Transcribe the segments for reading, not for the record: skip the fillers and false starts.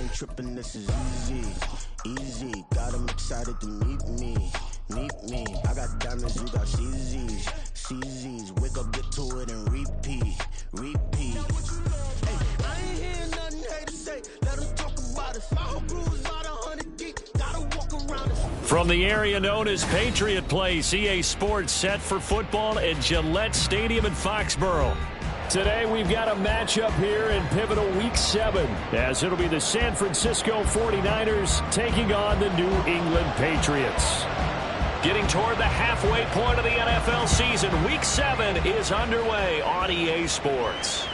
ain't tripping, this is easy, easy. Got them excited to meet me, meet me. I got diamonds, you got CZs, CZs. Wake up, get to it, and repeat, repeat. Hey, I ain't hearing nothing hate to say. Let them talk about us. My whole crew is about 100 deep. Gotta walk around us. From the area known as Patriot Place, EA Sports set for football at Gillette Stadium in Foxborough. Today we've got a matchup here in pivotal Week 7, as it'll be the San Francisco 49ers taking on the New England Patriots. Getting toward the halfway point of the NFL season, Week 7 is underway on EA Sports.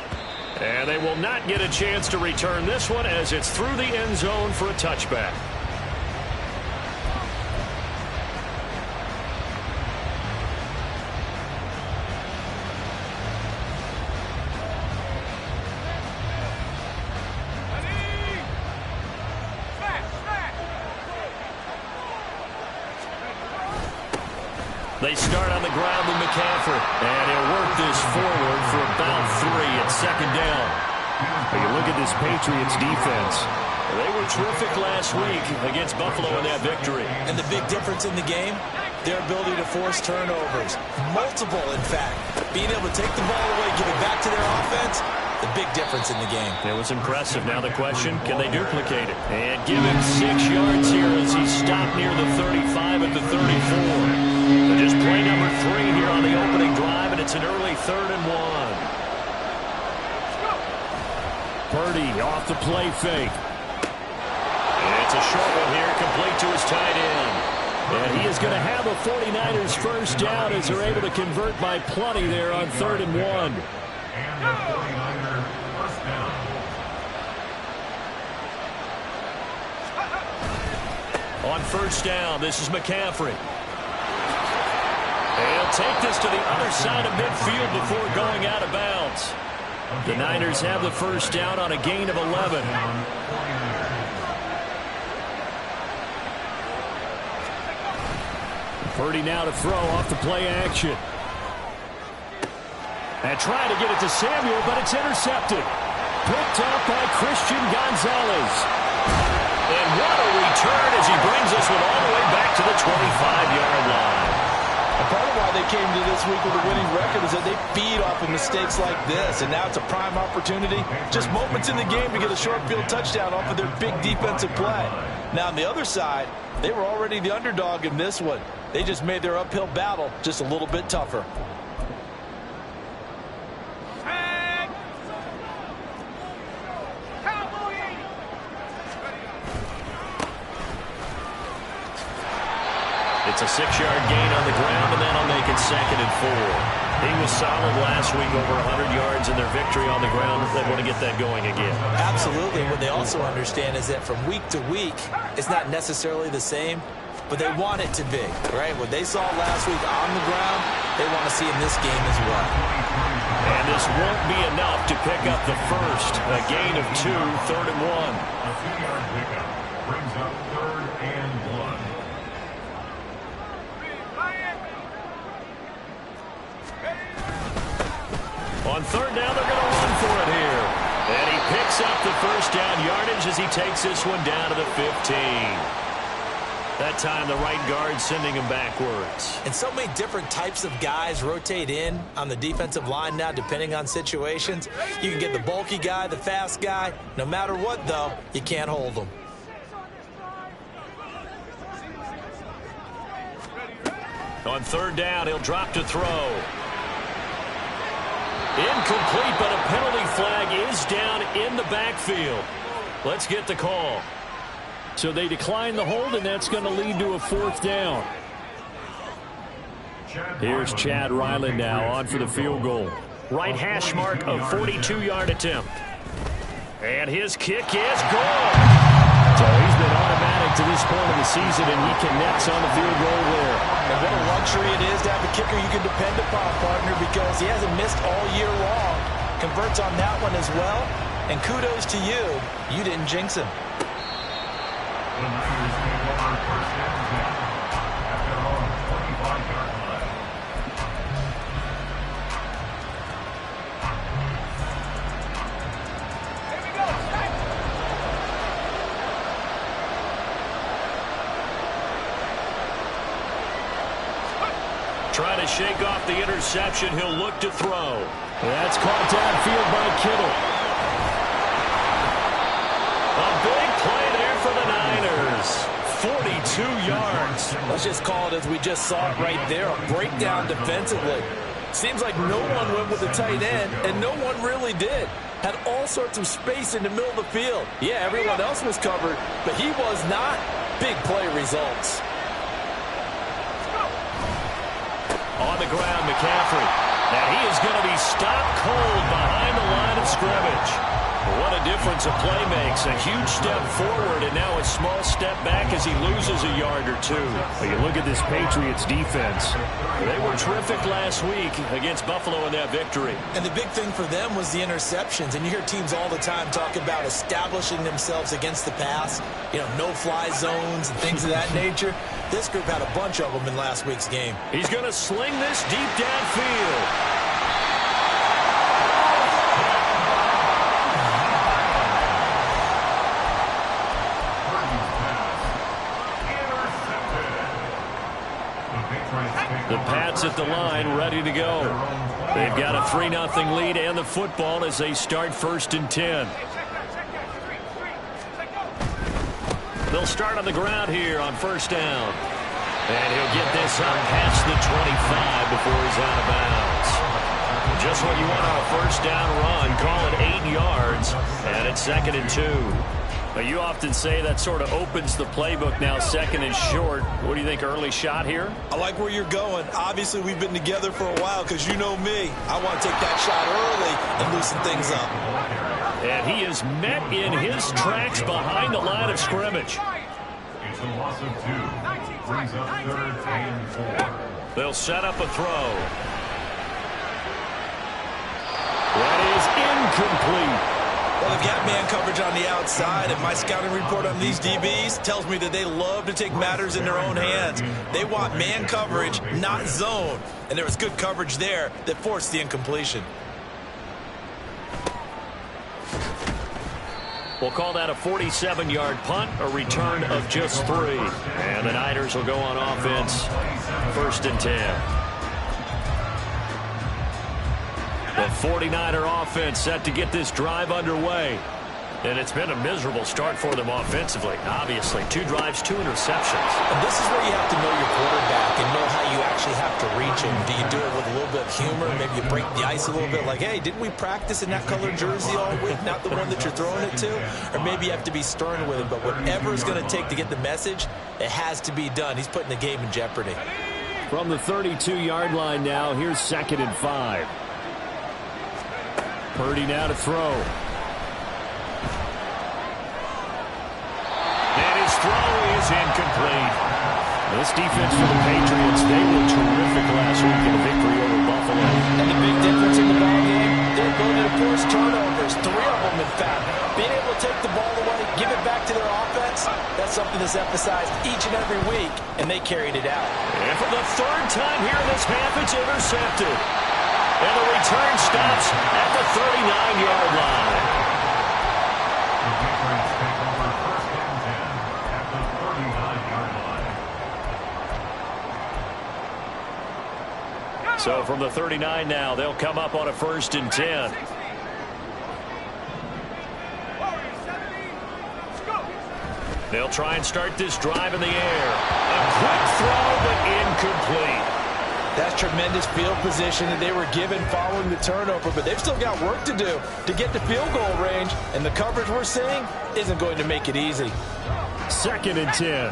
And they will not get a chance to return this one as it's through the end zone for a touchback. They start on the ground with McCaffrey, and he'll work this forward for about 3 at second down. When you look at this Patriots defense, they were terrific last week against Buffalo in that victory. And the big difference in the game, their ability to force turnovers. Multiple, in fact. Being able to take the ball away, give it back to their offense, the big difference in the game. It was impressive. Now the question, can they duplicate it? And give him 6 yards here as he stopped near the 35 at the 34. But just play number 3 here on the opening drive, and it's an early 3rd and 1. Purdy off the play fake. And it's a short one here, complete to his tight end. And he is going to have a 49ers first down as they're able to convert by plenty there on 3rd and 1. And the 49ers first down. On first down, this is McCaffrey. They'll take this to the other side of midfield before going out of bounds. The Niners have the first down on a gain of 11. Purdy now to throw off the play action. And trying to get it to Samuel, but it's intercepted. Picked up by Christian Gonzalez. And what a return as he brings this one all the way back to the 25-yard line. And part of why they came to this week with a winning record is that they feed off of mistakes like this. And now it's a prime opportunity. Just moments in the game to get a short field touchdown off of their big defensive play. Now on the other side, they were already the underdog in this one. They just made their uphill battle just a little bit tougher. It's a 6-yard gain on the ground, and that'll make it 2nd and 4. He was solid last week, over 100 yards in their victory on the ground. They want to get that going again. Absolutely. What they also understand is that from week to week, it's not necessarily the same, but they want it to be, right? What they saw last week on the ground, they want to see in this game as well. And this won't be enough to pick up the first. A gain of 2, 3rd and 1. A 2-yard pickup brings up 3rd and 1. On 3rd down, they're going to run for it here. And he picks up the first down yardage as he takes this one down to the 15. That time, the right guard sending him backwards. And so many different types of guys rotate in on the defensive line now, depending on situations. You can get the bulky guy, the fast guy. No matter what, though, you can't hold them. On 3rd down, he'll drop to throw. Incomplete, but a penalty flag is down in the backfield. Let's get the call. So they decline the hold, and that's going to lead to a 4th down. Here's Chad Ryland now on for the field goal. Right hash mark of 42-yard attempt. And his kick is good. So he's been automatic to this point of the season, and he connects on the field goal there. And what a luxury it is to have a kicker you can depend upon, partner, because he hasn't missed all year long. Converts on that one as well. And kudos to you. You didn't jinx him. The Niners make over first down now at their own 25-yard line. trying to shake off the interception. He'll look to throw. That's caught downfield by Kittle. A big play there for the Niners. 42 yards. Let's just call it as we just saw it right there. A breakdown defensively. Seems like no one went with the tight end, and no one really did. Had all sorts of space in the middle of the field. Yeah, everyone else was covered, but he was not. Big play results. On the ground, McCaffrey. And he is going to be stopped cold behind the line of scrimmage. What a difference a play makes. A huge step forward and now a small step back as he loses a yard or two. But you look at this Patriots defense. They were terrific last week against Buffalo in that victory. And the big thing for them was the interceptions. And you hear teams all the time talk about establishing themselves against the pass. You know, no-fly zones and things of that nature. This group had a bunch of them in last week's game. He's going to sling this deep downfield. The Pats at the line, ready to go. They've got a 3-0 lead and the football as they start 1st and 10. They'll start on the ground here on 1st down. And he'll get this up past the 25 before he's out of bounds. Just what you want on a 1st down run. Call it 8 yards. And it's 2nd and 2. But you often say that sort of opens the playbook now, 2nd and short. What do you think, early shot here? I like where you're going. Obviously, we've been together for a while because you know me. I want to take that shot early and loosen things up. And he is met in his tracks behind the line of scrimmage. It's a loss of 2. Brings up 3rd and 4. They'll set up a throw. That is incomplete. Well, they've got man coverage on the outside, and my scouting report on these DBs tells me that they love to take matters in their own hands. They want man coverage, not zone. And there was good coverage there that forced the incompletion. We'll call that a 47-yard punt, a return of just 3. And the Niners will go on offense, 1st and 10. The 49er offense set to get this drive underway. And it's been a miserable start for them offensively. Obviously, 2 drives, 2 interceptions. And this is where you have to know your quarterback and know how you actually have to reach him. Do you do it with a little bit of humor? Maybe you break the ice a little bit like, hey, didn't we practice in that colored jersey all week? Not the one that you're throwing it to? Or maybe you have to be stern with him. But whatever it's going to take to get the message, it has to be done. He's putting the game in jeopardy. From the 32-yard line now, here's 2nd and 5. Purdy now to throw. And his throw is incomplete. This defense for the Patriots, they were terrific last week in a victory over Buffalo. And the big difference in the ballgame, their ability to force turnovers, 3 of them in fact. Being able to take the ball away, give it back to their offense, that's something that's emphasized each and every week, and they carried it out. And for the 3rd time here in this half, it's intercepted. And the return stops at the 39-yard line. The Patriots take over 1st and 10 at the 39-yard line. So from the 39 now, they'll come up on a 1st and 10. They'll try and start this drive in the air. A quick throw, but incomplete. That's tremendous field position that they were given following the turnover, but they've still got work to do to get to field goal range, and the coverage we're seeing isn't going to make it easy. 2nd and 10.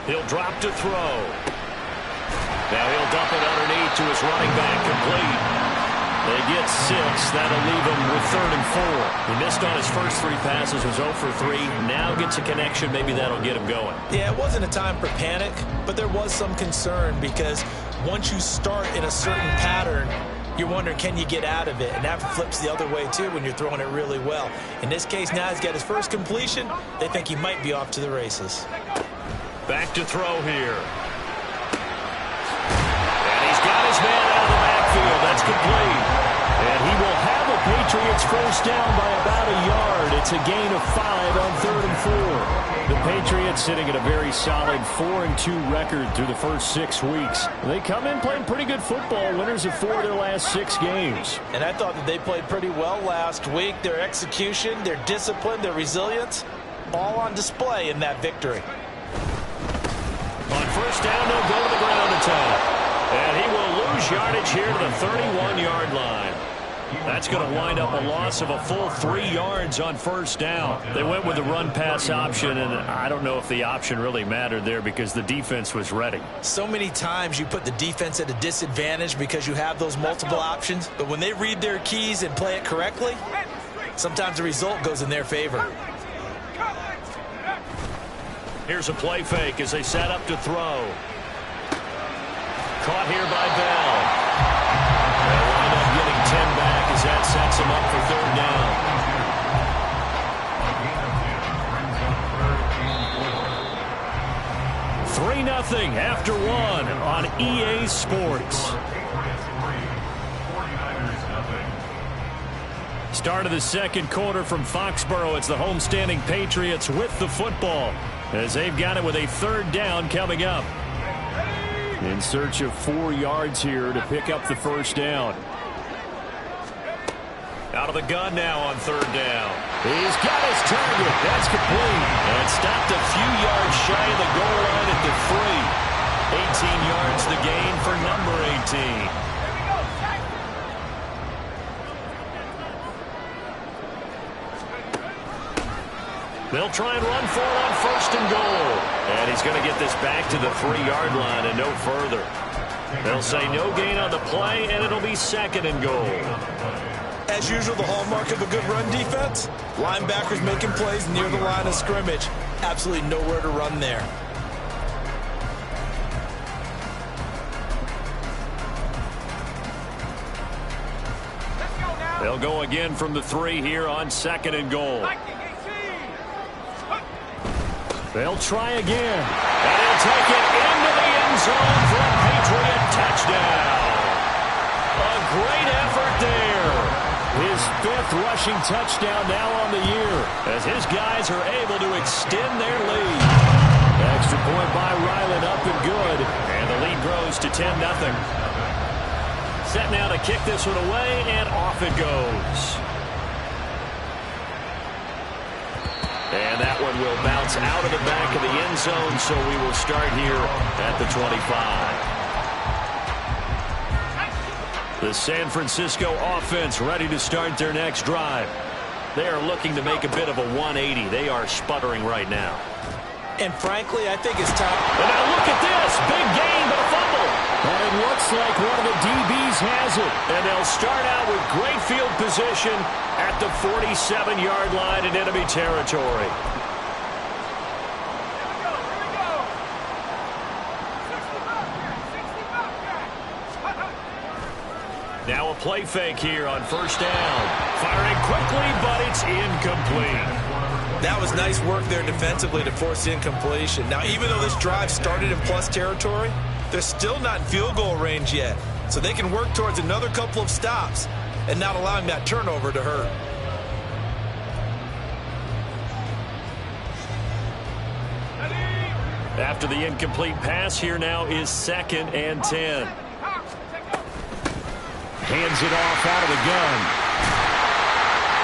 He'll drop to throw. Now he'll dump it underneath to his running back, complete. They get 6. That'll leave him with 3rd and 4. He missed on his first 3 passes, was 0 for 3. Now gets a connection. Maybe that'll get him going. Yeah, it wasn't a time for panic, but there was some concern because once you start in a certain pattern, you're wondering, can you get out of it? And that flips the other way, too, when you're throwing it really well. In this case, now he's got his first completion. They think he might be off to the races. Back to throw here. And he's got his man out of the backfield. That's complete. And he will have a Patriots 1st down by about a yard. It's a gain of 5 on 3rd and 4. The Patriots sitting at a very solid 4-2 record through the first 6 weeks. They come in playing pretty good football, winners of 4 of their last 6 games. And I thought that they played pretty well last week. Their execution, their discipline, their resilience, all on display in that victory. On first down, they'll go to the ground attack. And he will lose yardage here to the 31-yard line. That's going to wind up a loss of a full 3 yards on first down. They went with the run-pass option, and I don't know if the option really mattered there because the defense was ready. So many times you put the defense at a disadvantage because you have those multiple options, but when they read their keys and play it correctly, sometimes the result goes in their favor. Here's a play fake as they set up to throw. Caught here by Bell. They'll wind up getting 10 back as that sets them up for third down. 3-0 after 1 on EA Sports. Start of the second quarter from Foxborough. It's the homestanding Patriots with the football as they've got it with a third down coming up. In search of 4 yards here to pick up the first down. Out of the gun now on third down. He's got his target. That's complete. And stopped a few yards shy of the goal line at the 3. 18 yards the gain for number 18. They'll try and run for it on first and goal. And he's going to get this back to the 3-yard line and no further. They'll say no gain on the play, and it'll be second and goal. As usual, the hallmark of a good run defense, linebackers making plays near the line of scrimmage. Absolutely nowhere to run there. They'll go again from the 3 here on second and goal. They'll try again. And he'll take it into the end zone for a Patriot touchdown. A great effort there. His 5th rushing touchdown now on the year as his guys are able to extend their lead. Extra point by Ryland up and good. And the lead grows to 10-0. Set now to kick this one away, and off it goes. And that one will bounce out of the back of the end zone, so we will start here at the 25. The San Francisco offense ready to start their next drive. They are looking to make a bit of a 180. They are sputtering right now. And frankly, I think it's time. And now look at this. Big gain, but a fumble. And it looks like one of the DBs has it. And they'll start out with great field position at the 47-yard line in enemy territory. Now a play fake here on first down. Firing quickly, but it's incomplete. That was nice work there defensively to force the incompletion. Now, even though this drive started in plus territory, they're still not in field goal range yet. So they can work towards another couple of stops and not allowing that turnover to hurt. After the incomplete pass, here now is 2nd and 10. Hands it off out of the gun.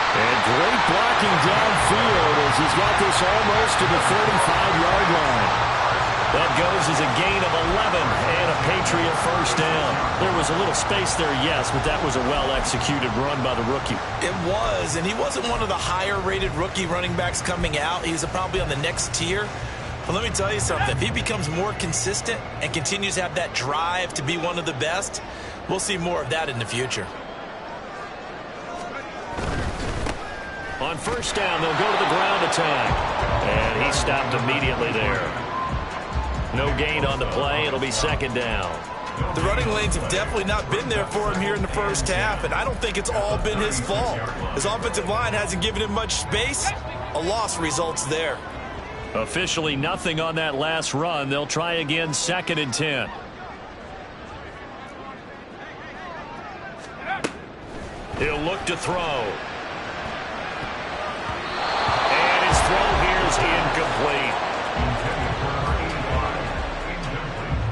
And great blocking downfield as he's got this almost to the 35-yard line. That goes as a gain of 11 and a Patriot first down. There was a little space there, yes, but that was a well-executed run by the rookie. It was, and he wasn't one of the higher-rated rookie running backs coming out. He's probably on the next tier. But let me tell you something. If he becomes more consistent and continues to have that drive to be one of the best, we'll see more of that in the future. On first down, they'll go to the ground attack. And he stopped immediately there. No gain on the play. It'll be second down. The running lanes have definitely not been there for him here in the first half, and I don't think it's all been his fault. His offensive line hasn't given him much space. A loss results there. Officially nothing on that last run. They'll try again, 2nd and 10. He'll look to throw. And his throw here is incomplete. Intended for number 85, incomplete.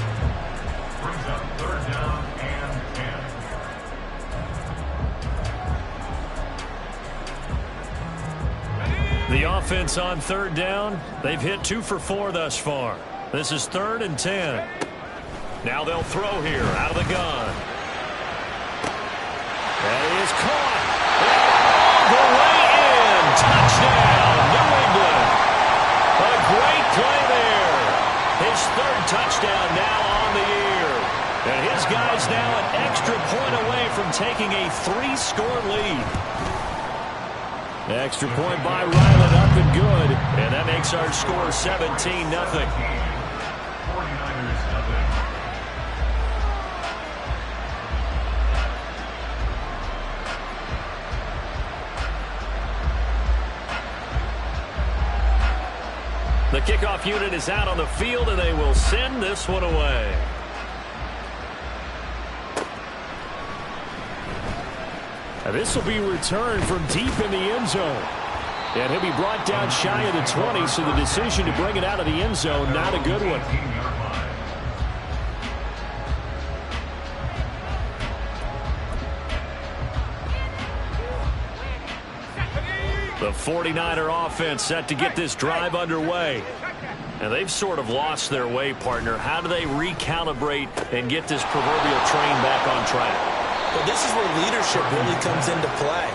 Brings up 3rd down and 10. The offense on 3rd down. They've hit 2 for 4 thus far. This is 3rd and 10. Now they'll throw here out of the gun. That is caught. All the way in. Touchdown, New England. A great play there. His 3rd touchdown now on the year. And his guy's now an extra point away from taking a 3-score lead. Extra point by Ryland, up and good. And that makes our score 17-0. 49ers nothing. The kickoff unit is out on the field, and they will send this one away. Now this will be returned from deep in the end zone. And he'll be brought down shy of the 20, so the decision to bring it out of the end zone, not a good one. 18-yard line. The 49er offense set to get this drive underway. And they've sort of lost their way, partner. How do they recalibrate and get this proverbial train back on track? Well, this is where leadership really comes into play.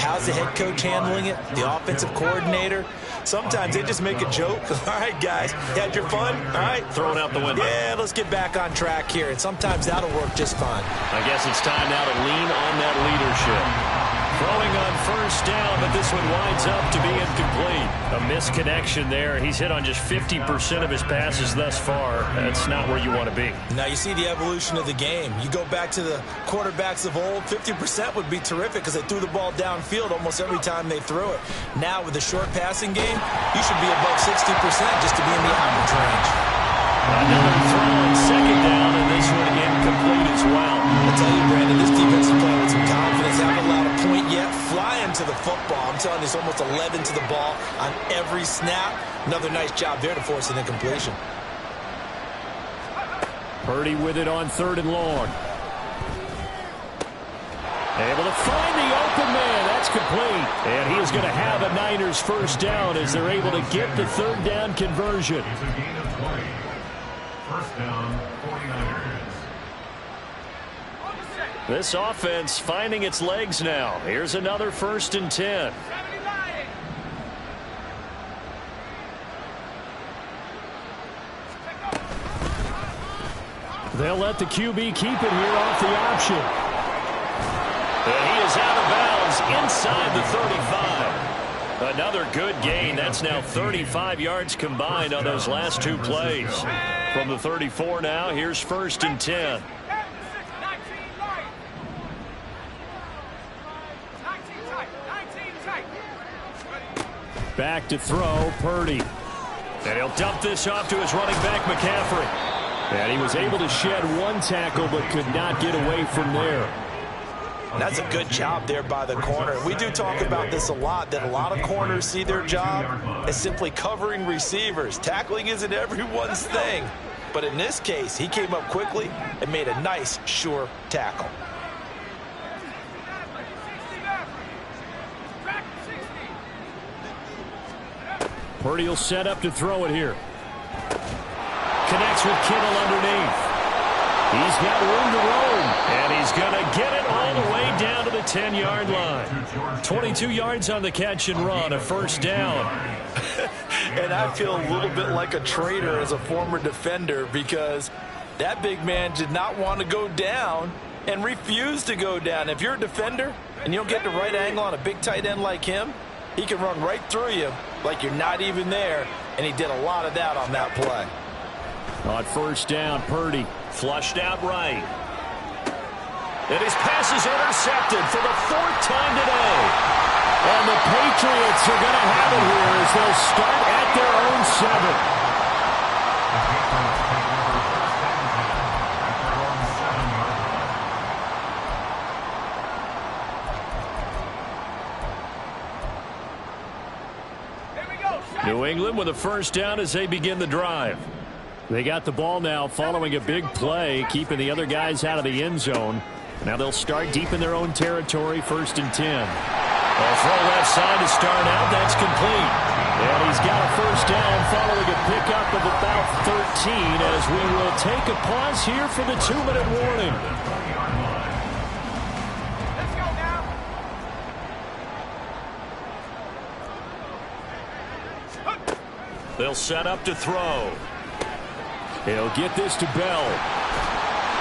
How's the head coach handling it? The offensive coordinator? Sometimes they just make a joke. All right, guys, you had your fun? All right. Throw it out the window. Yeah, let's get back on track here. And sometimes that'll work just fine. I guess it's time now to lean on that leadership. Throwing on 1st down, but this one winds up to be incomplete. A misconnection there. He's hit on just 50% of his passes thus far. That's not where you want to be. Now you see the evolution of the game. You go back to the quarterbacks of old, 50% would be terrific because they threw the ball downfield almost every time they threw it. Now with the short passing game, you should be above 60% just to be in the average range. Another throw on 2nd down, and this one incomplete as well. I'll tell you, Brandon, this defense is playing with some confidence. Haven't allowed a point yet. Flying to the football. I'm telling you, it's almost 11 to the ball on every snap. Another nice job there to force an incompletion. Purdy with it on 3rd and long. Able to find the open man. That's complete. And he is going to have a Niners 1st down as they're able to get the 3rd down conversion. It's a gain of 20. 1st down, 49ers. This offense finding its legs now. Here's another 1st and 10. They'll let the QB keep it here off the option. And he is out of bounds inside the 35. Another good gain. That's now 35 yards combined on those last 2 plays. From the 34 now, here's 1st and 10. Back to throw, Purdy. And he'll dump this off to his running back, McCaffrey. And he was able to shed 1 tackle, but could not get away from there. That's a good job there by the corner. We do talk about this a lot, that a lot of corners see their job as simply covering receivers. Tackling isn't everyone's thing. But in this case, he came up quickly and made a nice, sure tackle. Purdy will set up to throw it here. Connects with Kittle underneath. He's got room to roam, and he's going to get it all the way down to the 10-yard line. 22 yards on the catch and run, a 1st down. And I feel a little bit like a traitor as a former defender because that big man did not want to go down and refused to go down. If you're a defender and you don't get the right angle on a big tight end like him, he can run right through you like you're not even there, and he did a lot of that on that play. On 1st down, Purdy flushed out right. And his pass is intercepted for the 4th time today. And the Patriots are going to have it here as they'll start at their own 7. New England with a first down as they begin the drive. They got the ball now following a big play, keeping the other guys out of the end zone. Now they'll start deep in their own territory, 1st and 10. They'll throw left side to start out. That's complete. And he's got a first down following a pickup of about 13 as we will take a pause here for the 2-minute warning. They'll set up to throw. He'll get this to Bell.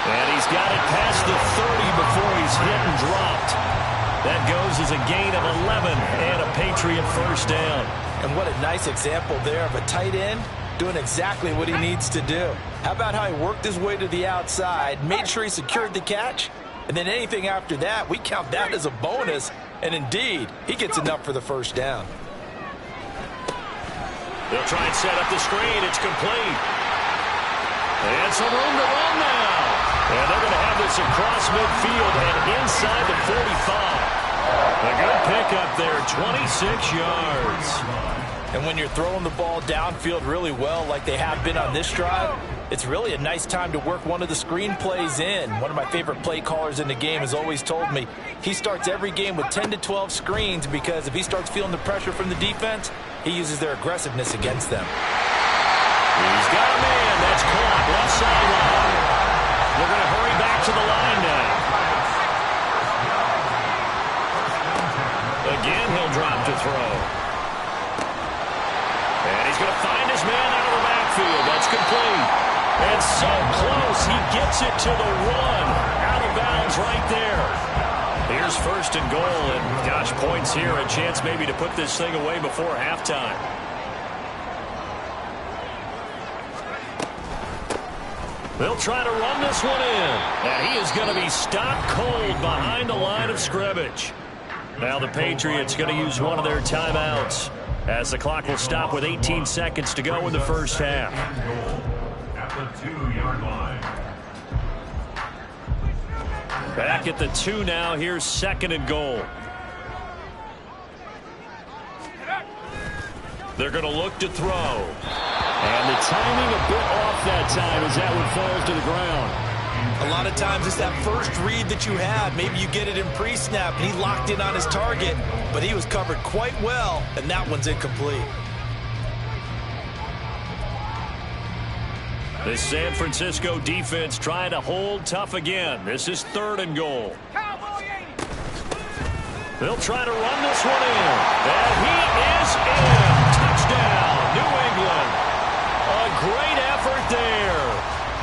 And he's got it past the 30 before he's hit and dropped. That goes as a gain of 11 and a Patriot first down. And what a nice example there of a tight end doing exactly what he needs to do. How about how he worked his way to the outside, made sure he secured the catch, and then anything after that, we count that as a bonus. And indeed, he gets enough for the first down. They'll try and set up the screen. It's complete. And some room to run now. And they're going to have this across midfield and inside the 45. A good pickup there, 26 yards. And when you're throwing the ball downfield really well like they have been on this drive, it's really a nice time to work one of the screen plays in. One of my favorite play callers in the game has always told me he starts every game with 10 to 12 screens because if he starts feeling the pressure from the defense, he uses their aggressiveness against them. He's got a man. That's caught. Left sideline. They're going to hurry back to the line now. Again, he'll drop to throw. And he's going to find his man out of the backfield. That's complete. And so close. He gets it to the 1. Out of bounds right there. Here's 1st and goal. And, gosh, points here. A chance maybe to put this thing away before halftime. They'll try to run this one in. And he is going to be stopped cold behind the line of scrimmage. Now the Patriots going to use one of their timeouts as the clock will stop with 18 seconds to go in the first half. At the 2-yard line. Back at the 2 now. Here's 2nd and goal. They're going to look to throw. And the timing a bit off that time as that one falls to the ground. A lot of times it's that first read that you have. Maybe you get it in pre-snap and he locked in on his target, but he was covered quite well, and that one's incomplete. The San Francisco defense trying to hold tough again. This is 3rd and goal. They'll try to run this one in. And he is in. Touchdown, New England. A great effort there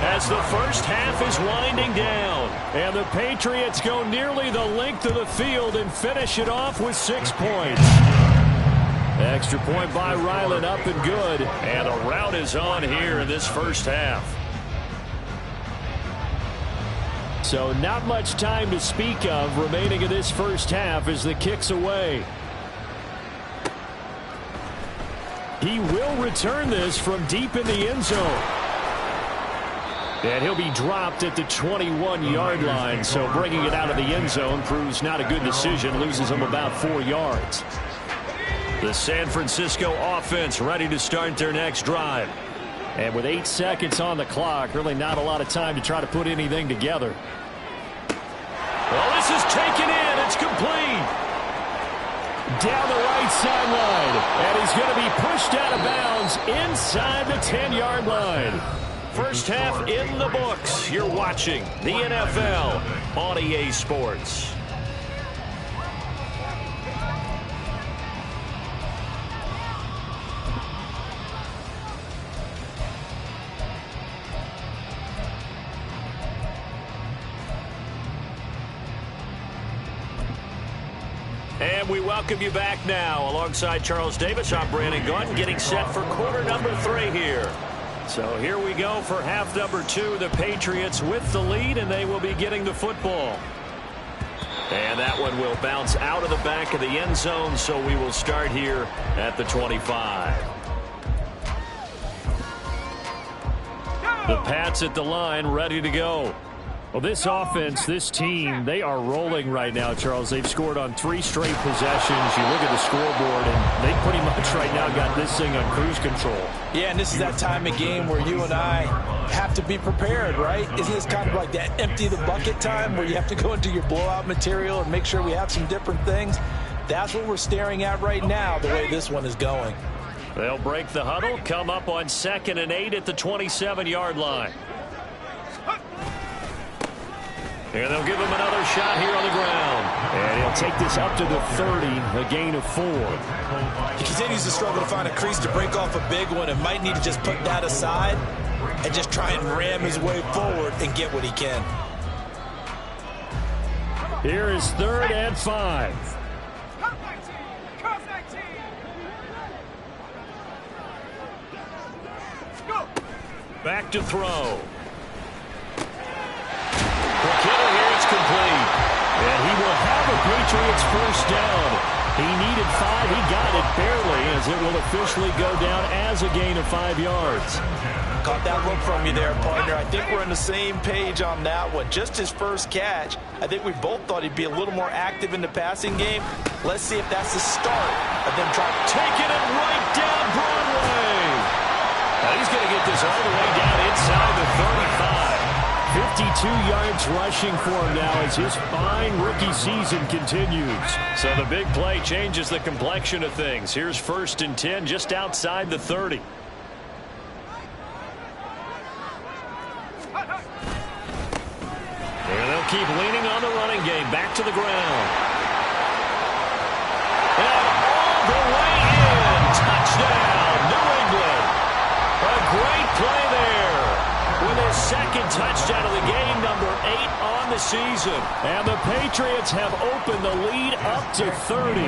as the first half is winding down. And the Patriots go nearly the length of the field and finish it off with 6 points. Extra point by Ryland, up and good. And a rout is on here in this first half. So not much time to speak of remaining in this first half as the kick's away. He will return this from deep in the end zone. And he'll be dropped at the 21-yard line. So bringing it out of the end zone proves not a good decision. Loses him about 4 yards. The San Francisco offense ready to start their next drive. And with 8 seconds on the clock, really not a lot of time to try to put anything together. Well, this is taken in. It's complete. Down the right sideline. And he's going to be pushed out of bounds inside the 10-yard line. First half in the books. You're watching the NFL on EA Sports. And we welcome you back now. Alongside Charles Davis, I'm Brandon Gaudin, getting set for quarter number 3 here. So here we go for half number 2. The Patriots with the lead, and they will be getting the football. And that one will bounce out of the back of the end zone, so we will start here at the 25. The Pats at the line, ready to go. Well, this offense, this team, they are rolling right now, Charles. They've scored on 3 straight possessions. You look at the scoreboard, and they pretty much right now got this thing on cruise control. Yeah, and this is that time of game where you and I have to be prepared, right? Isn't this kind of like that empty the bucket time where you have to go into your blowout material and make sure we have some different things? That's what we're staring at right now, the way this one is going. They'll break the huddle, come up on 2nd and 8 at the 27-yard line. And they'll give him another shot here on the ground. And he'll take this up to the 30, a gain of 4. He continues to struggle to find a crease to break off a big one and might need to just put that aside and just try and ram his way forward and get what he can. Here is 3rd and 5. Back to throw. Complete. And he will have a Patriots first down. He needed 5. He got it barely, as it will officially go down as a gain of 5 yards. Caught that look from you there, partner. I think we're on the same page on that one. Just his first catch. I think we both thought he'd be a little more active in the passing game. Let's see if that's the start of them trying to take it and right down Broadway. Now he's going to get this all the way down inside the 35. 52 yards rushing for him now as his fine rookie season continues. So the big play changes the complexion of things. Here's 1st and 10 just outside the 30. And they'll keep leaning on the running game. Back to the ground. And all the way in. Touchdown, New England. A great play there. With his 2nd touchdown of the game, number 8 on the season. And the Patriots have opened the lead up to 30.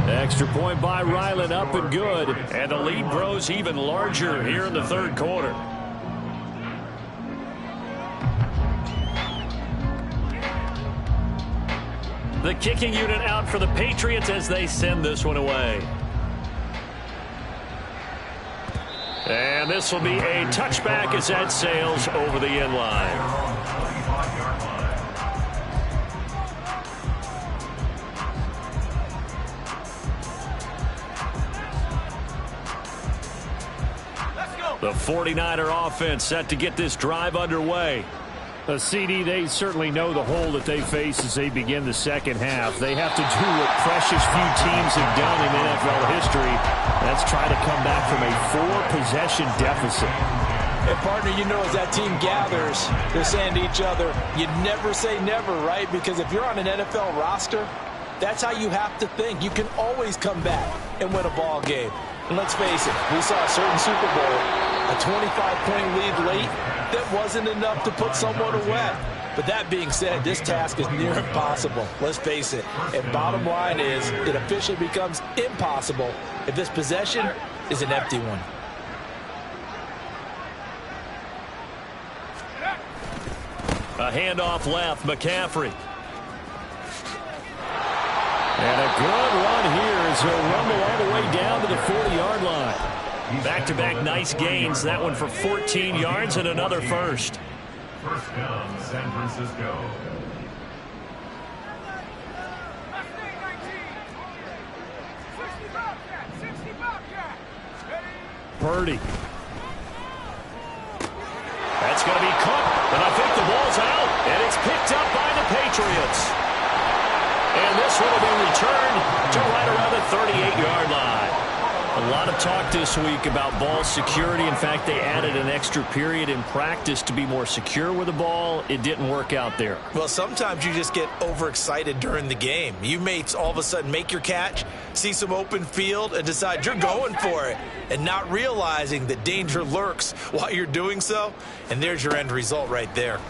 Extra point by Ryland, up and good. And the lead grows even larger here in the 3rd quarter. The kicking unit out for the Patriots as they send this one away. And this will be a touchback as that sails over the end line. The 49er offense set to get this drive underway. CD, they certainly know the hole that they face as they begin the 2nd half. They have to do what precious few teams have done in NFL history. That's try to come back from a 4-possession deficit. And, partner, you know as that team gathers, they're saying to each other, you never say never, right? Because if you're on an NFL roster, that's how you have to think. You can always come back and win a ball game. And let's face it, we saw a certain Super Bowl, a 25-point lead late, that wasn't enough to put someone away. But that being said, this task is near impossible. Let's face it. And bottom line is, it officially becomes impossible if this possession is an empty one. A handoff left, McCaffrey. And a good run here as he'll rumble all the way down to the 40-yard line. Back-to-back nice gains. That one for 14 yards and another first. First down, San Francisco. Purdy. That's going to be caught, and I think the ball's out, and it's picked up by the Patriots. And this one will be returned to right around the 38-yard line. A lot of talk this week about ball security. In fact, they added an extra period in practice to be more secure with the ball. It didn't work out there. Well, sometimes you just get overexcited during the game. You may all of a sudden make your catch, see some open field, and decide you're going for it, and not realizing that danger lurks while you're doing so. And there's your end result right there.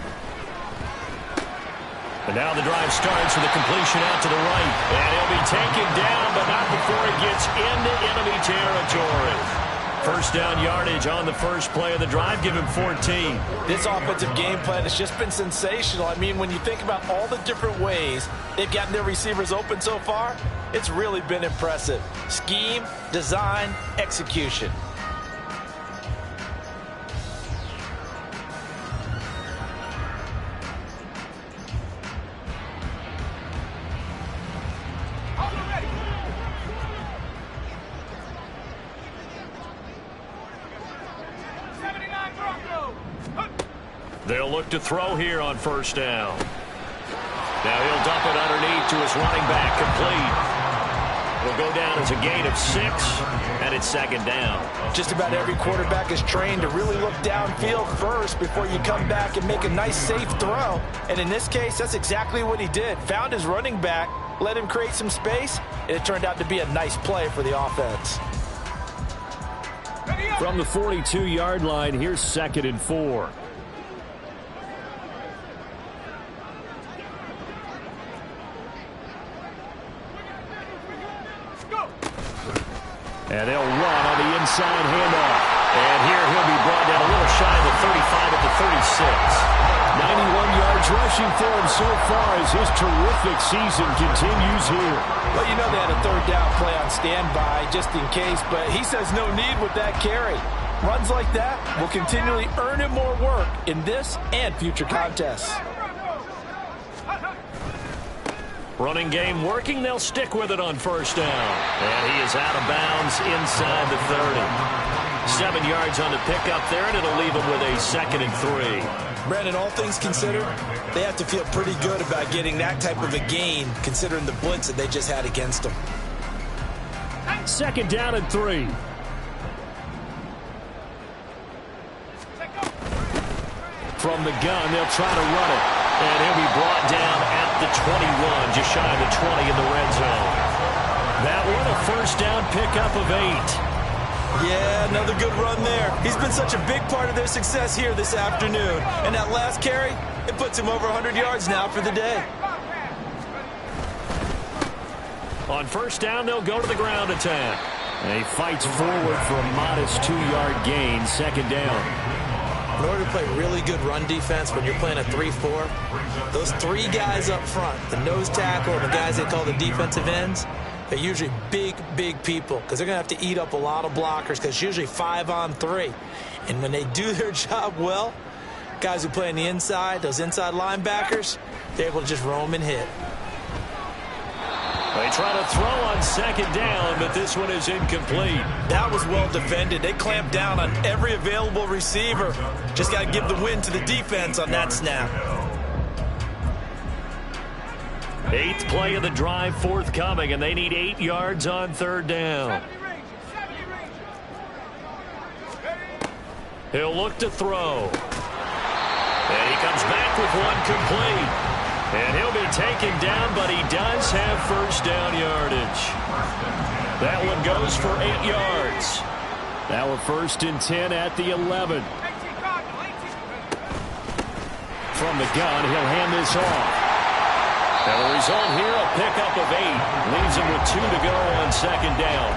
And now the drive starts with a completion out to the right. And he'll be taken down, but not before he gets into enemy territory. First down yardage on the first play of the drive. Give him 14. This offensive game plan has just been sensational. I mean, when you think about all the different ways they've gotten their receivers open so far, it's really been impressive. Scheme, design, execution. They'll look to throw here on first down. Now he'll dump it underneath to his running back, complete. It'll go down as a gain of 6, and it's second down. Just about every quarterback is trained to really look downfield first before you come back and make a nice, safe throw. And in this case, that's exactly what he did. Found his running back, let him create some space, and it turned out to be a nice play for the offense. From the 42-yard line, here's 2nd and 4. And they'll run on the inside handoff. And here he'll be brought down a little shy of the 35 at the 36. 91 yards rushing for him so far as his terrific season continues here. Well, you know they had a third down play on standby just in case, but he says no need with that carry. Runs like that will continually earn him more work in this and future contests. Running game working. They'll stick with it on first down. And he is out of bounds inside the 30. 7 yards on the pickup there, and it'll leave him with a 2nd and 3. Brandon, all things considered, they have to feel pretty good about getting that type of a gain considering the blitz that they just had against them. 2nd down and 3. From the gun, they'll try to run it. And he'll be brought down at the 21, just shy of the 20 in the red zone. That one, a first down pickup of 8. Yeah, another good run there. He's been such a big part of their success here this afternoon. And that last carry, it puts him over 100 yards now for the day. On first down, they'll go to the ground attack. And he fights forward for a modest 2-yard gain, 2nd down. In order to play really good run defense when you're playing a 3-4, those 3 guys up front, the nose tackle and the guys they call the defensive ends, they're usually big, big people because they're going to have to eat up a lot of blockers because it's usually 5 on 3. And when they do their job well, guys who play on the inside, those inside linebackers, they're able to just roam and hit. They try to throw on 2nd down, but this one is incomplete. That was well defended. They clamped down on every available receiver. Just got to give the win to the defense on that snap. 8th play of the drive forthcoming, and they need 8 yards on 3rd down. He'll look to throw. And he comes back with one complete. And he'll be taken down, but he does have first down yardage. That one goes for 8 yards. Now a 1st and 10 at the 11. From the gun, he'll hand this off. And the result here, a pickup of 8. Leaves him with 2 to go on 2nd down.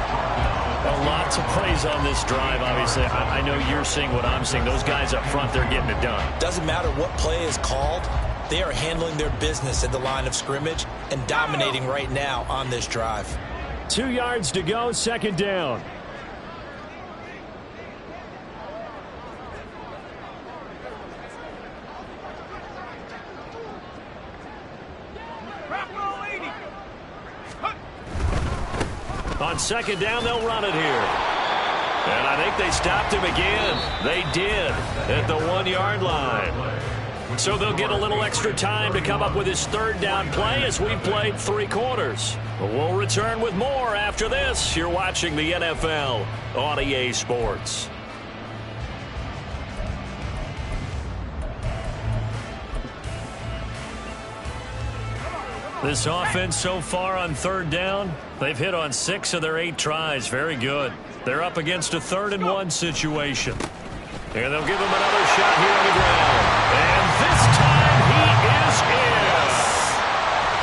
A lot to praise on this drive, obviously. I know you're seeing what I'm seeing. Those guys up front, they're getting it done. Doesn't matter what play is called. They are handling their business at the line of scrimmage and dominating right now on this drive. 2 yards to go, 2nd down. On 2nd down, they'll run it here. And I think they stopped him again. They did at the 1-yard line. So they'll get a little extra time to come up with his 3rd down play as we've played 3 quarters. We'll return with more after this. You're watching the NFL on EA Sports. This offense so far on 3rd down, they've hit on 6 of their 8 tries. Very good. They're up against a 3rd and 1 situation. And they'll give him another shot here on the ground. And this time he is in.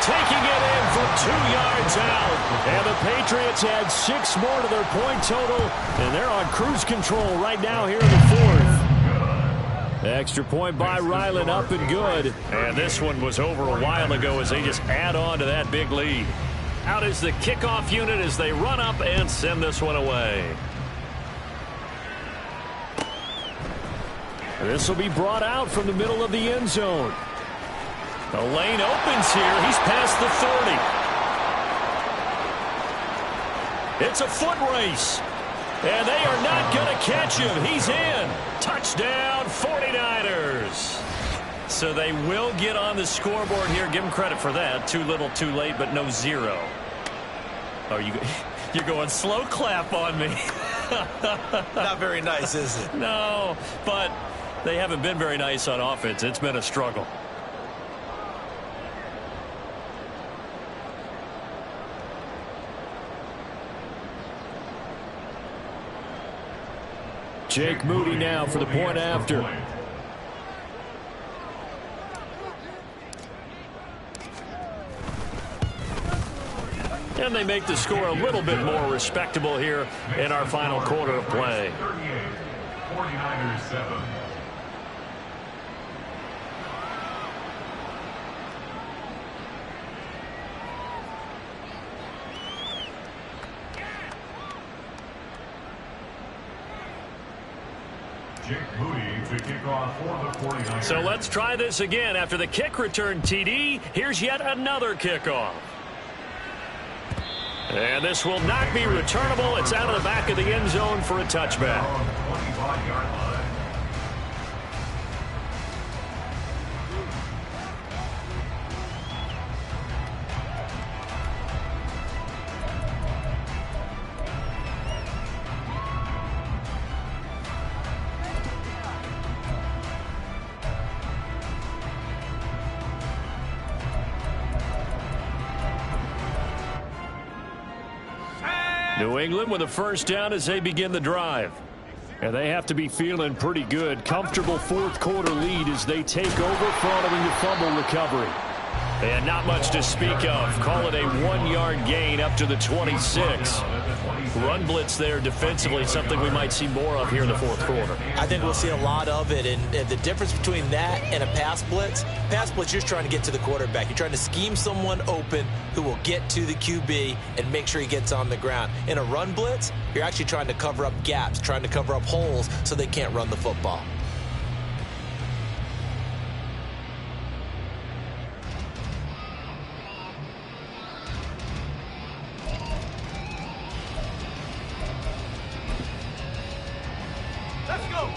Taking it in for 2 yards out. And the Patriots add 6 more to their point total. And they're on cruise control right now here in the 4th. Extra point by Ryland, up and good. And this one was over a while ago as they just add on to that big lead. Out is the kickoff unit as they run up and send this one away. This will be brought out from the middle of the end zone. The lane opens here. He's past the 30. It's a foot race. And they are not going to catch him. He's in. Touchdown, 49ers. So they will get on the scoreboard here. Give them credit for that. Too little, too late, but no 0. Oh, you're going slow clap on me. Not very nice, is it? No, but they haven't been very nice on offense. It's been a struggle. Jake Moody now for the point after. And they make the score a little bit more respectable here in our final quarter of play. 49ers 7. Jake Moody to kick off for the 49ers. So let's try this again. After the kick return TD, here's yet another kickoff. And this will not be returnable. It's out of the back of the end zone for a touchback. 25-yard line. New England with a first down as they begin the drive. And they have to be feeling pretty good. Comfortable fourth quarter lead as they take over following the fumble recovery. And not much to speak of. Call it a 1-yard gain up to the 26. Run blitz there defensively, something we might see more of here in the fourth quarter. I think we'll see a lot of it. And the difference between that and a pass blitz, you're trying to get to the quarterback. You're trying to scheme someone open who will get to the QB and make sure he gets on the ground. In a run blitz, you're actually trying to cover up gaps, trying to cover up holes so they can't run the football.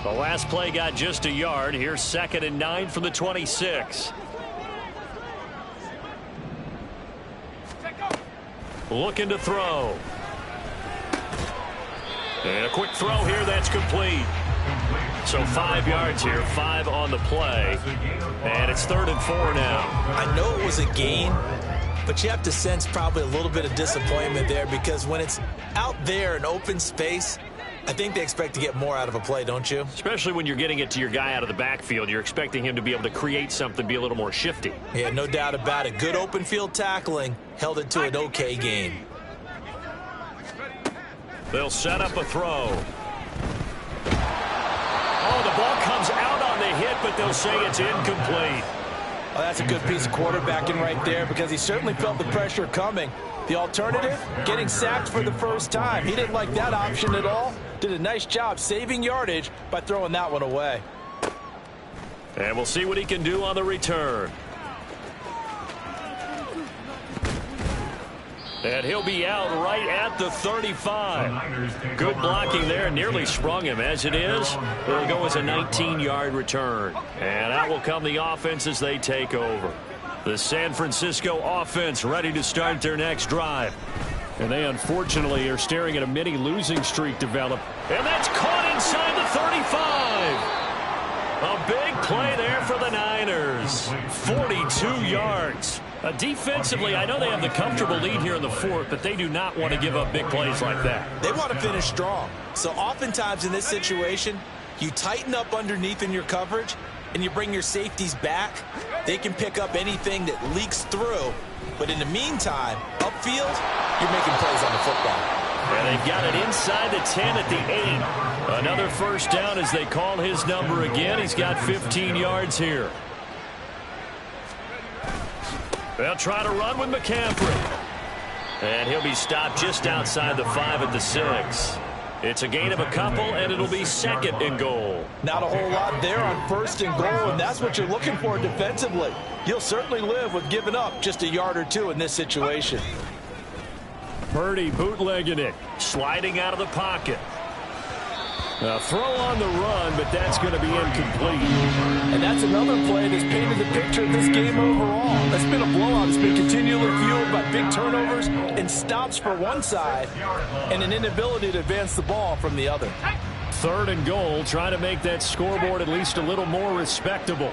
The last play got just a yard. Here's 2nd and 9 from the 26. Looking to throw. And a quick throw here. That's complete. So 5 yards here, 5 on the play. And it's 3rd and 4 now. I know it was a gain, but you have to sense probably a little bit of disappointment there because when it's out there in open space, I think they expect to get more out of a play, don't you? Especially when you're getting it to your guy out of the backfield. You're expecting him to be able to create something, be a little more shifty. Yeah, no doubt about it. Good open field tackling held it to an okay gain. They'll set up a throw. Oh, the ball comes out on the hit, but they'll say it's incomplete. Oh, that's a good piece of quarterbacking right there because he certainly felt the pressure coming. The alternative, getting sacked for the first time. He didn't like that option at all. Did a nice job saving yardage by throwing that one away. And we'll see what he can do on the return. And he'll be out right at the 35. Good blocking there. Nearly sprung him. As it is, it'll go as a 19-yard return. And out will come the offense as they take over. The San Francisco offense ready to start their next drive. And they unfortunately are staring at a mini losing streak develop. And that's caught inside the 35. A big play there for the Niners. 42 yards. Defensively, I know they have the comfortable lead here in the fourth, but they do not want to give up big plays like that. They want to finish strong. So oftentimes in this situation, you tighten up underneath in your coverage, and you bring your safeties back. They can pick up anything that leaks through. But in the meantime, upfield, you're making plays on the football. And they've got it inside the 10 at the 8. Another first down as they call his number again. He's got 15 yards here. They'll try to run with McCaffrey. And he'll be stopped just outside the 5 at the 6. It's a gain of a couple, and it'll be 2nd and goal. Not a whole lot there on 1st and goal, and that's what you're looking for defensively. You'll certainly live with giving up just a yard or two in this situation. Purdy bootlegging it, sliding out of the pocket. A throw on the run, but that's going to be incomplete. And that's another play that's painted the picture of this game overall. It's been a blowout. It's been continually fueled by big turnovers and stops for one side and an inability to advance the ball from the other. 3rd and goal, trying to make that scoreboard at least a little more respectable.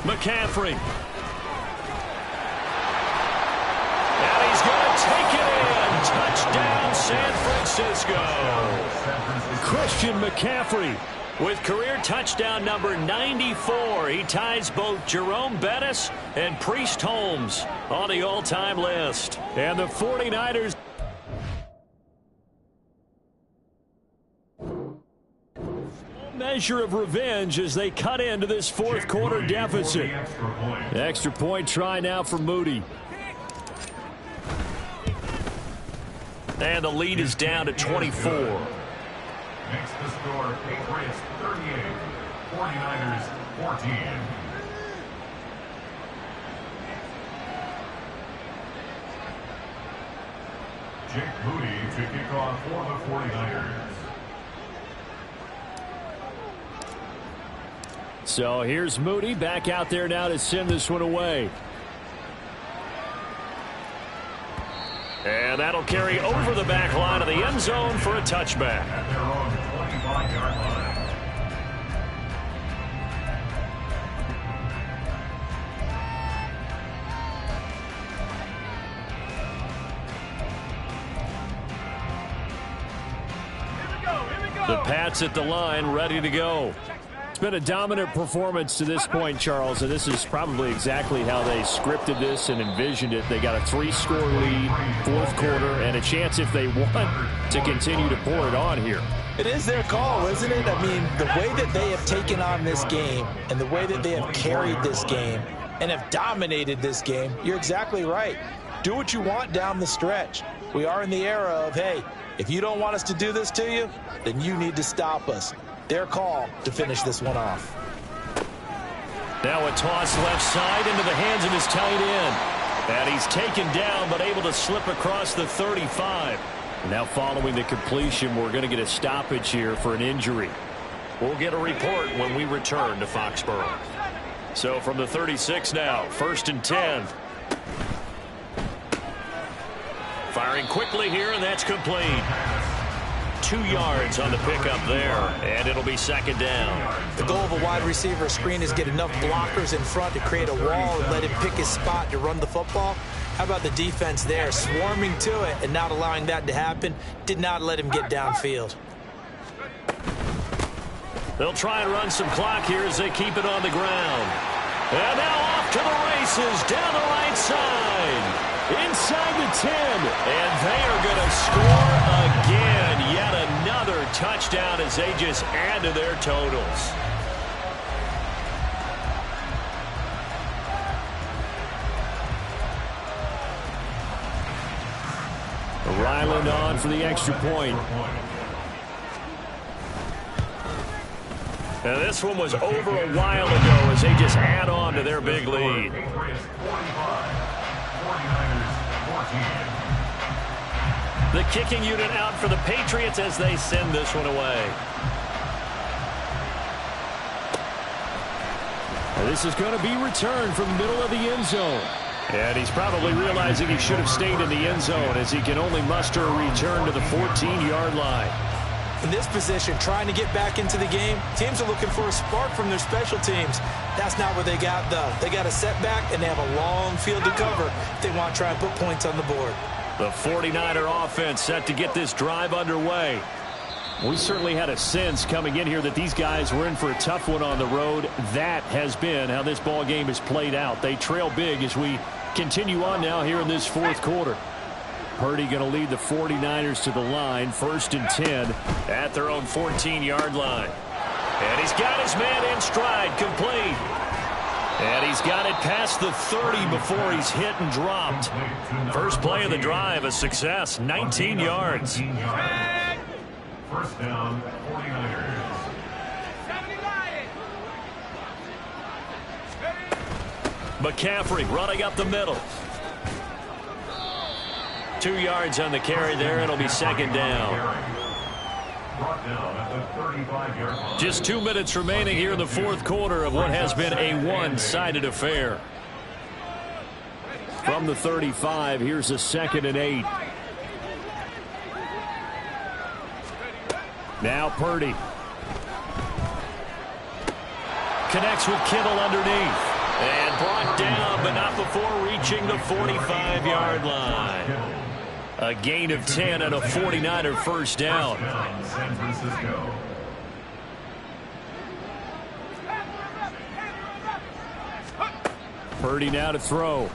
McCaffrey. And he's going to take it in. Touchdown, San Francisco. Christian McCaffrey with career touchdown number 94. He ties both Jerome Bettis and Priest Holmes on the all-time list. And the 49ers... measure of revenge as they cut into this 4th quarter deficit. Extra point try now for Moody. And the lead is down to 24. Makes the score Patriots 38, 49ers 14. Jake Moody to kick off for the 49ers. So here's Moody back out there now to send this one away. And that'll carry over the back line of the end zone for a touchback. At their own 25-yard line. The Pats at the line, ready to go. It's been a dominant performance to this point, Charles, and this is probably exactly how they scripted this and envisioned it. They got a 3-score lead, 4th quarter, and a chance if they want to continue to pour it on here. It is their call, isn't it? I mean, the way that they have taken on this game and the way that they have carried this game and have dominated this game, you're exactly right. Do what you want down the stretch. We are in the era of, hey, if you don't want us to do this to you, then you need to stop us. Their call to finish this one off. Now a toss left side into the hands of his tight end. And he's taken down but able to slip across the 35. Now following the completion, we're going to get a stoppage here for an injury. We'll get a report when we return to Foxborough. So from the 36 now, 1st and 10. Firing quickly here, and that's complete. 2 yards on the pickup there, and it'll be 2nd down. The goal of a wide receiver screen is get enough blockers in front to create a wall and let him pick his spot to run the football. How about the defense there, swarming to it and not allowing that to happen? Did not let him get downfield. They'll try and run some clock here as they keep it on the ground. And now off to the races down the right side. Inside the 10. And they are going to score again. Yet another touchdown as they just add to their totals. Ryland on for the extra point. Now this one was over a while ago as they just add on to their big lead. The kicking unit out for the Patriots as they send this one away. Now this is going to be returned from the middle of the end zone. And he's probably realizing he should have stayed in the end zone as he can only muster a return to the 14-yard line. In this position, trying to get back into the game, teams are looking for a spark from their special teams. That's not what they got, though. They got a setback, and they have a long field to cover if they want to try and put points on the board. The 49er offense set to get this drive underway. We certainly had a sense coming in here that these guys were in for a tough one on the road. That has been how this ball game has played out. They trail big as we continue on now here in this 4th quarter. Purdy going to lead the 49ers to the line, 1st and 10 at their own 14-yard line. And he's got his man in stride, complete. And he's got it past the 30 before he's hit and dropped. First play of the drive, a success, 19 yards. First down, 49ers. McCaffrey running up the middle. 2 yards on the carry there. It'll be second down. Just 2 minutes remaining here in the fourth quarter of what has been a one-sided affair. From the 35, here's a 2nd and 8. Now Purdy. Connects with Kittle underneath. And brought down, but not before reaching the 45-yard line. A gain of 10 and a 49er first down. San Francisco. Purdy now to throw.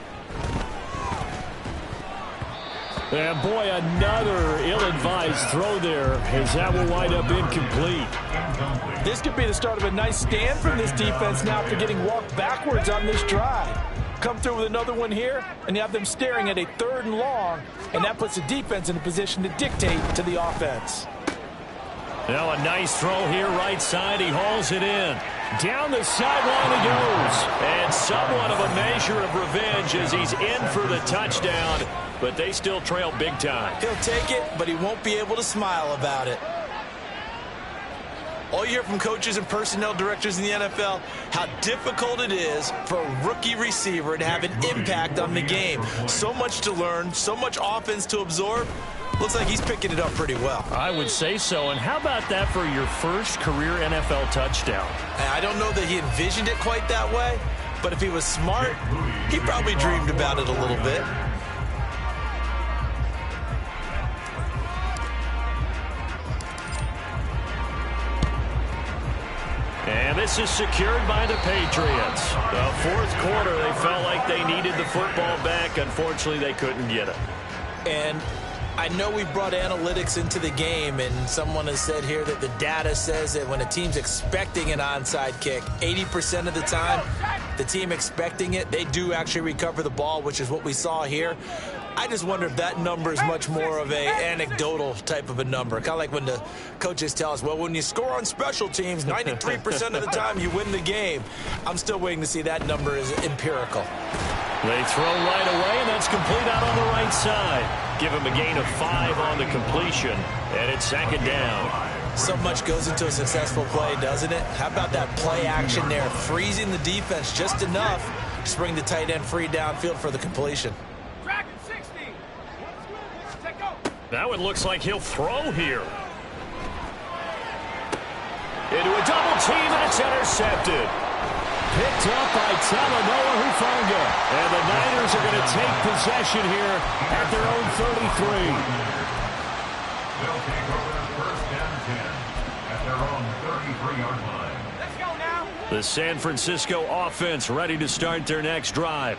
And boy, another ill-advised throw there, as that will wind up incomplete. This could be the start of a nice stand from this defense now after getting walked backwards on this drive. Come through with another one here, and you have them staring at a 3rd and long, and that puts the defense in a position to dictate to the offense. Now a nice throw here, right side. He hauls it in. Down the sideline he goes. And somewhat of a measure of revenge as he's in for the touchdown, but they still trail big time. He'll take it, but he won't be able to smile about it. All you hear from coaches and personnel directors in the NFL, how difficult it is for a rookie receiver to have an impact on the game. So much to learn, so much offense to absorb. Looks like he's picking it up pretty well. I would say so. And how about that for your first career NFL touchdown? I don't know that he envisioned it quite that way, but if he was smart, he probably dreamed about it a little bit. And this is secured by the Patriots. The fourth quarter, they felt like they needed the football back. Unfortunately, they couldn't get it. And I know we brought analytics into the game, and someone has said here that the data says that when a team's expecting an onside kick, 80% of the time, the team expecting it, they do actually recover the ball, which is what we saw here. I just wonder if that number is much more of a anecdotal type of a number. Kind of like when the coaches tell us, well, when you score on special teams, 93% of the time you win the game. I'm still waiting to see that number is empirical. They throw right away, and that's complete out on the right side. Give him a gain of 5 on the completion, and it's second down. So much goes into a successful play, doesn't it? How about that play action there, freezing the defense just enough to bring the tight end free downfield for the completion. Now it looks like he'll throw here. Into a double team, and it's intercepted. Picked up by Talanoa Hufanga. And the Niners are going to take possession here at their own 33. They'll take over first and 10 at their own 33-yard line. Let's go now. The San Francisco offense ready to start their next drive.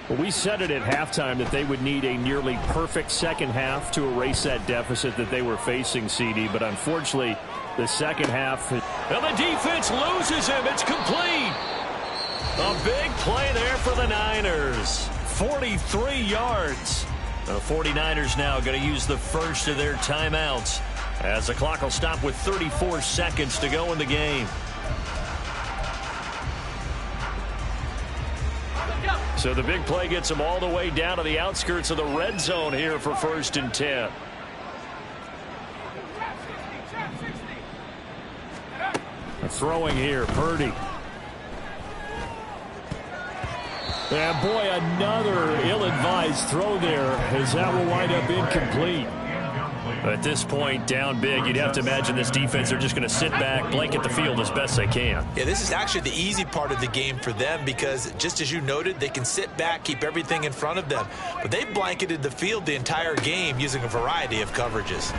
Well, we said it at halftime that they would need a nearly perfect second half to erase that deficit that they were facing, CD. But unfortunately, the second half. And the defense loses him. It's complete. A big play there for the Niners. 43 yards. The 49ers now going to use the first of their timeouts as the clock will stop with 34 seconds to go in the game. So the big play gets them all the way down to the outskirts of the red zone here for first and 10. Throwing here, Purdy. And boy, another ill-advised throw there, as that will wind up incomplete. At this point, down big, you'd have to imagine this defense, they're just going to sit back, blanket the field as best they can. Yeah, this is actually the easy part of the game for them because, just as you noted, they can sit back, keep everything in front of them. But they've blanketed the field the entire game using a variety of coverages.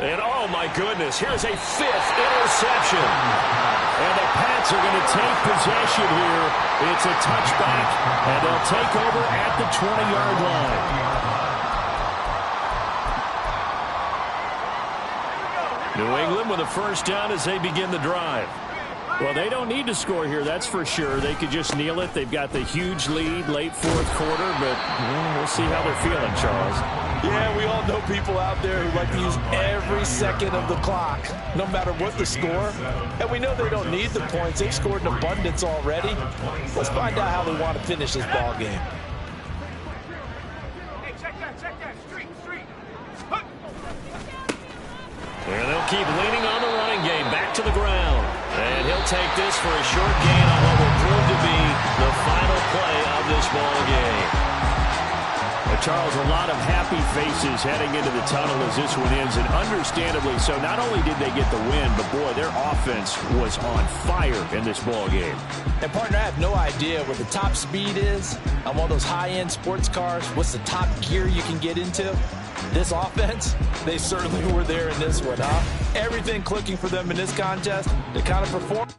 And, oh, my goodness, here's a 5th interception. And the Pats are going to take possession here. It's a touchback, and they'll take over at the 20-yard line. New England with a first down as they begin the drive. Well, they don't need to score here, that's for sure. They could just kneel it. They've got the huge lead late fourth quarter, but we'll see how they're feeling, Charles. Yeah, we all know people out there who like to use every second of the clock, no matter what the score. And we know they don't need the points. They've scored in abundance already. Let's find out how they want to finish this ball game. keep leaning on the running game. Back to the ground. And he'll take this for a short gain on what will prove to be the final play of this ball game. Charles, a lot of happy faces heading into the tunnel as this one ends, and understandably so. Not only did they get the win, but, boy, their offense was on fire in this ball game. And, partner, I have no idea what the top speed is on one of those high-end sports cars. What's the top gear you can get into? This offense, they certainly were there in this one, huh? Everything clicking for them in this contest. They kind of performed.